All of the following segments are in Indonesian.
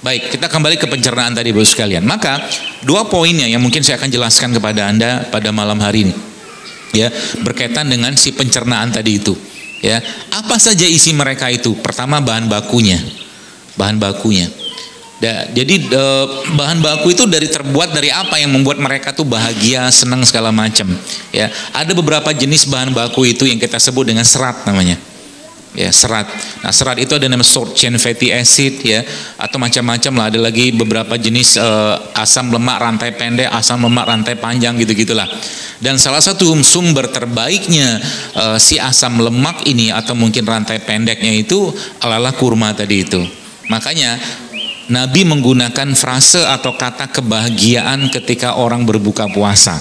Baik, kita kembali ke pencernaan tadi Bapak sekalian. Maka dua poinnya yang mungkin saya akan jelaskan kepada Anda pada malam hari ini. Ya, berkaitan dengan si pencernaan tadi itu. Ya, apa saja isi mereka itu? Pertama bahan bakunya. Bahan bakunya. Jadi bahan baku itu terbuat dari apa yang membuat mereka tuh bahagia, senang segala macam. Ya, ada beberapa jenis bahan baku itu yang kita sebut dengan serat namanya. Ya, serat. Nah, serat itu ada namanya short chain fatty acid ya, atau macam-macam lah. Ada lagi beberapa jenis asam lemak rantai pendek, asam lemak rantai panjang gitu-gitulah. Dan salah satu sumber terbaiknya si asam lemak ini atau mungkin rantai pendeknya itu adalah kurma tadi itu. Makanya Nabi menggunakan frase atau kata kebahagiaan ketika orang berbuka puasa.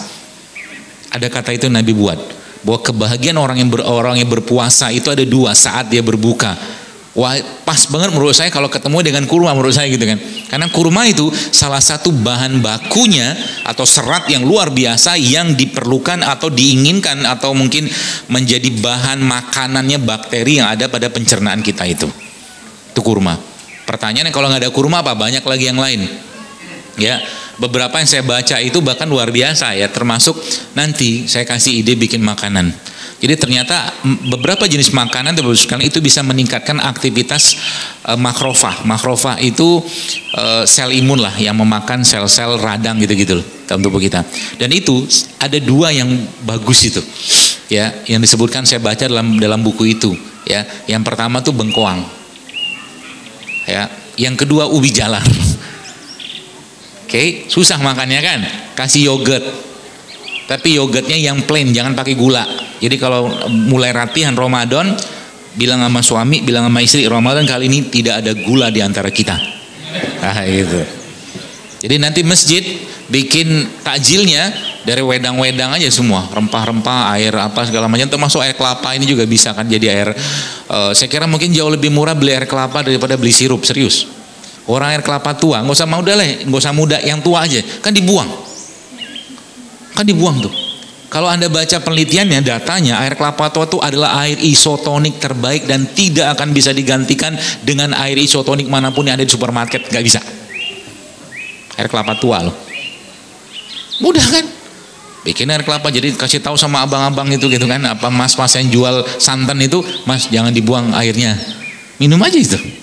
Ada kata itu Nabi buat. Bahwa kebahagiaan orang yang berpuasa itu ada dua saat dia berbuka. Wah, pas banget menurut saya kalau ketemu dengan kurma menurut saya gitu kan. Karena kurma itu salah satu bahan bakunya atau serat yang luar biasa yang diperlukan atau diinginkan atau mungkin menjadi bahan makanannya bakteri yang ada pada pencernaan kita itu. Itu kurma. Pertanyaannya kalau nggak ada kurma apa? Banyak lagi yang lain. Ya, beberapa yang saya baca itu bahkan luar biasa ya, termasuk nanti saya kasih ide bikin makanan. Jadi ternyata beberapa jenis makanan itu bisa meningkatkan aktivitas makrofag. Makrofag itu sel imun lah yang memakan sel-sel radang gitu-gitu loh dalam tubuh kita. Dan itu ada dua yang bagus itu. Ya, yang disebutkan saya baca dalam buku itu, ya. Yang pertama tuh bengkoang. Ya, yang kedua ubi jalar. Oke, susah makannya kan? Kasih yogurt. Tapi yogurtnya yang plain, jangan pakai gula. Jadi kalau mulai latihan Ramadan, bilang sama suami, bilang sama istri, Ramadan kali ini tidak ada gula di antara kita. Nah, gitu. Jadi nanti masjid bikin takjilnya dari wedang-wedang aja semua, rempah-rempah, air apa segala macam, termasuk air kelapa ini juga bisa kan jadi air. Saya kira mungkin jauh lebih murah beli air kelapa daripada beli sirup, serius. Orang air kelapa tua, nggak usah muda lah, nggak usah muda, yang tua aja, kan dibuang tuh. Kalau Anda baca penelitiannya, datanya air kelapa tua itu adalah air isotonik terbaik dan tidak akan bisa digantikan dengan air isotonik manapun yang ada di supermarket, nggak bisa. Air kelapa tua loh, mudah kan? Bikin air kelapa, jadi kasih tahu sama abang-abang itu gitu kan, apa mas-mas yang jual santan itu, mas jangan dibuang airnya, minum aja itu.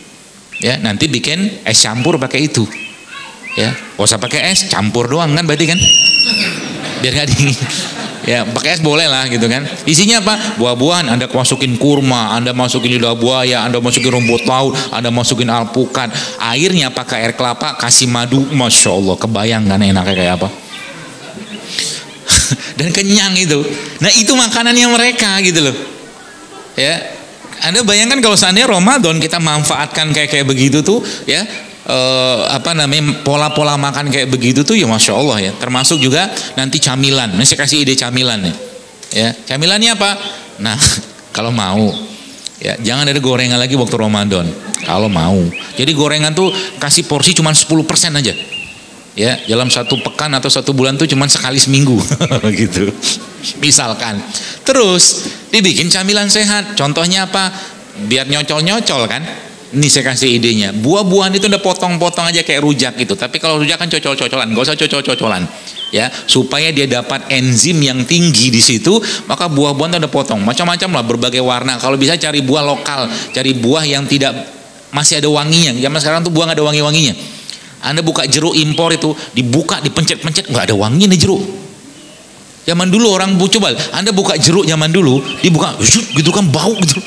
Ya, nanti bikin es campur pakai itu. Ya, nggak usah pakai es, campur doang kan berarti kan? Biar nggak dingin. Ya, pakai es boleh lah gitu kan. Isinya apa? Buah-buahan. Anda masukin kurma, Anda masukin lidah buaya, Anda masukin rumput laut, Anda masukin alpukat. Airnya pakai air kelapa, kasih madu, masya Allah, kebayang kan enaknya kayak apa? Dan kenyang itu. Nah itu makanannya mereka gitu loh. Ya. Anda bayangkan kalau seandainya Ramadan kita manfaatkan kayak begitu tuh ya, pola-pola makan kayak begitu tuh ya masya Allah ya. Termasuk juga nanti camilan. Nah, saya kasih ide camilan nih. Ya, camilannya apa? Nah, kalau mau ya jangan ada gorengan lagi waktu Ramadan. Kalau mau. Jadi gorengan tuh kasih porsi cuma 10% aja. Ya, dalam satu pekan atau satu bulan tuh cuma sekali seminggu gitu. Misalkan. Terus dibikin camilan sehat. Contohnya apa? Biar nyocol-nyocol kan. Ini saya kasih idenya. Buah-buahan itu udah potong-potong aja kayak rujak gitu. Tapi kalau rujak kan cocol-cocolan, gak usah cocol-cocolan. Ya, supaya dia dapat enzim yang tinggi di situ, maka buah-buahan itu udah potong. Macam-macam lah, berbagai warna. Kalau bisa cari buah lokal, cari buah yang tidak masih ada wanginya. Zaman sekarang tuh buah gak ada wangi-wanginya. Anda buka jeruk impor itu, dibuka, dipencet-pencet, nggak ada wanginya nih jeruk. Zaman dulu orang coba, Anda buka jeruk zaman dulu, dibuka, gitu kan bau gitu.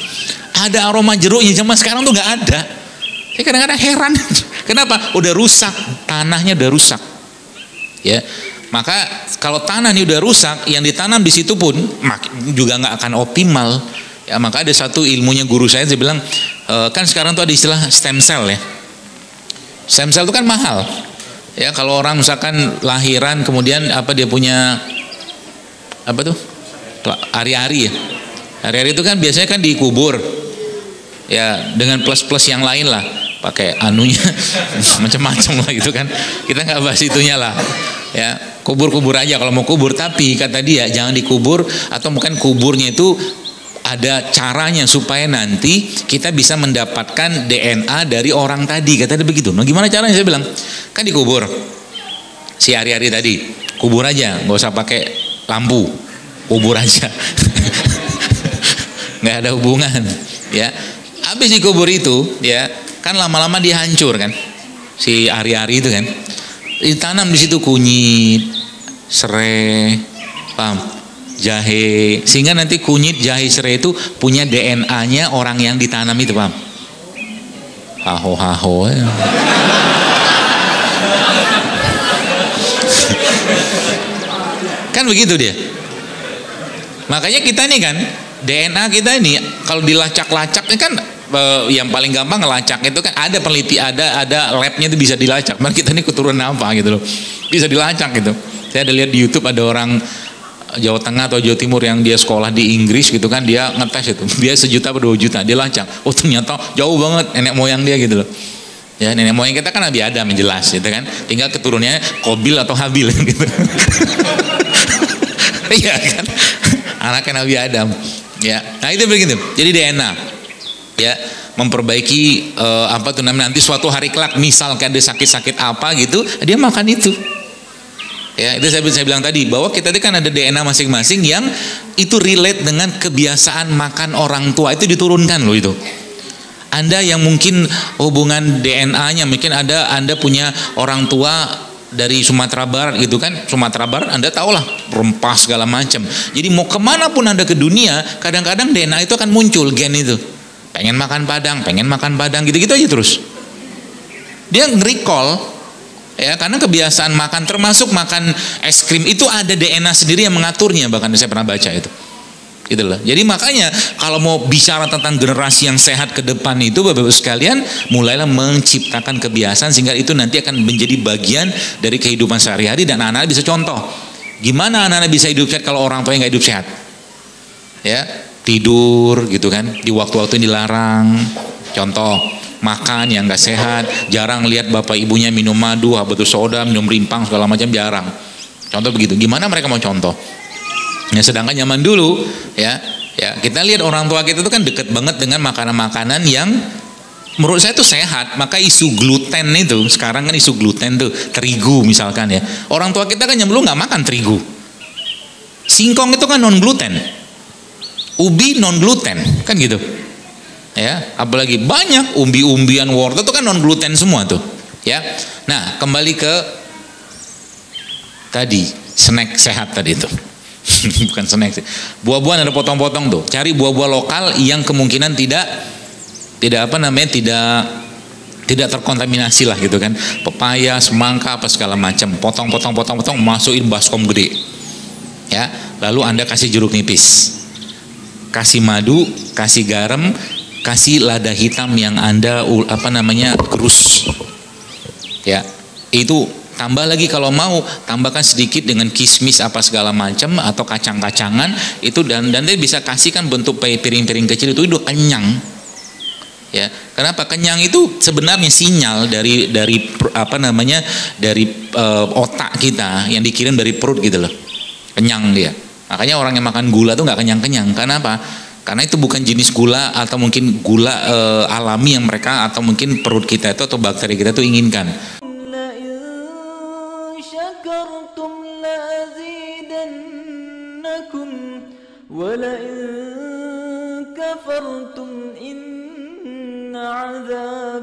Ada aroma jeruknya, zaman sekarang tuh nggak ada. Saya kadang-kadang heran, kenapa? Udah rusak, tanahnya udah rusak. Ya, maka kalau tanah ini udah rusak, yang ditanam di situ pun juga nggak akan optimal. Ya, maka ada satu ilmunya guru saya bilang, kan sekarang tuh ada istilah stem cell ya. Stem cell itu kan mahal. Ya, kalau orang misalkan lahiran kemudian dia punya apa tuh? Ari-ari ya. Ari-ari itu kan biasanya kan dikubur. Ya, dengan plus-plus yang lain lah. Pakai anunya macam-macam lah gitu kan. Kita nggak bahas itunya lah. Ya, kubur-kubur aja kalau mau kubur, tapi kata dia jangan dikubur atau mungkin kuburnya itu ada caranya supaya nanti kita bisa mendapatkan DNA dari orang tadi, kata dia begitu. Nah gimana caranya? Saya bilang, kan dikubur si Ari-Ari tadi, kubur aja, nggak usah pakai lampu, kubur aja. Nggak ada hubungan, ya. Habis dikubur itu, ya, kan lama-lama dia hancur kan, si Ari-Ari itu kan. Ditanam di situ kunyit, serai, paham, jahe, sehingga nanti kunyit, jahe, serai itu punya DNA-nya orang yang ditanam itu, paham? Haho-haho. Ya. Kan begitu dia. Makanya kita nih kan, DNA kita ini kalau dilacak-lacak ini kan yang paling gampang ngelacak itu kan ada peneliti, ada labnya itu bisa dilacak. Maka kita ini keturunan apa gitu loh, bisa dilacak gitu. Saya ada lihat di YouTube ada orang Jawa Tengah atau Jawa Timur yang dia sekolah di Inggris gitu kan, dia ngetes itu, dia 1 juta atau 2 juta, dia lacak. Oh ternyata jauh banget nenek moyang dia gitu loh. Ya nenek moyang kita kan Nabi Adam yang jelas gitu kan, tinggal keturunannya Qabil atau Habil gitu. Iya kan, anaknya Nabi Adam. Ya, nah itu begitu. Jadi DNA, ya, memperbaiki apa tuh namanya, nanti suatu hari kelak misalkan dia sakit-sakit apa gitu, dia makan itu. Ya, itu saya bilang tadi bahwa kita itu kan ada DNA masing-masing yang itu relate dengan kebiasaan makan orang tua, itu diturunkan loh itu. Anda yang mungkin hubungan DNA-nya mungkin Anda punya orang tua dari Sumatera Barat gitu kan, Sumatera Barat Anda tahulah rempah segala macam. Jadi mau kemana pun Anda ke dunia, kadang-kadang DNA itu akan muncul, gen itu. Pengen makan padang gitu-gitu aja terus. Dia nge-recall, ya, karena kebiasaan makan, termasuk makan es krim itu ada DNA sendiri yang mengaturnya, bahkan saya pernah baca itu. Gitu loh. Jadi makanya kalau mau bicara tentang generasi yang sehat ke depan itu, Bapak-Ibu sekalian, mulailah menciptakan kebiasaan sehingga itu nanti akan menjadi bagian dari kehidupan sehari-hari dan anak-anak bisa contoh. Gimana anak-anak bisa hidup sehat kalau orang tuanya nggak hidup sehat? Ya, tidur gitu kan, di waktu-waktu yang dilarang. Contoh, makan yang nggak sehat, jarang lihat bapak ibunya minum madu, habatus soda, minum rimpang segala macam, jarang. Contoh begitu. Gimana mereka mau contoh? Ya, sedangkan zaman dulu ya kita lihat orang tua kita itu kan deket banget dengan makanan-makanan yang menurut saya itu sehat. Maka isu gluten itu sekarang kan isu gluten tuh, terigu misalkan ya. Orang tua kita kan yang dulu nggak makan terigu. Singkong itu kan non gluten, ubi non gluten kan gitu. Ya, apalagi banyak umbi-umbian wortel itu kan non gluten semua tuh. Ya, nah kembali ke tadi snack sehat tadi itu. Bukan snack sih. Buah-buahan ada potong-potong tuh. Cari buah-buah lokal yang kemungkinan tidak apa namanya, tidak terkontaminasi lah gitu kan. Pepaya, semangka apa segala macam. Potong, masukin baskom gede. Ya, lalu Anda kasih jeruk nipis. Kasih madu, kasih garam, kasih lada hitam yang Anda apa namanya, gerus. Ya, itu tambah lagi kalau mau, tambahkan sedikit dengan kismis apa segala macam atau kacang-kacangan itu, dan dia bisa kasihkan bentuk piring-piring kecil itu udah kenyang. Ya, kenapa kenyang itu sebenarnya sinyal dari apa namanya, dari otak kita yang dikirim dari perut gitu loh. Kenyang dia. Makanya orang yang makan gula tuh nggak kenyang-kenyang. Kenapa? Karena itu bukan jenis gula atau mungkin gula alami yang mereka atau mungkin perut kita itu atau bakteri kita tuh inginkan. شكرتم لأزيدنكم ولئن كفرتم إن عذابي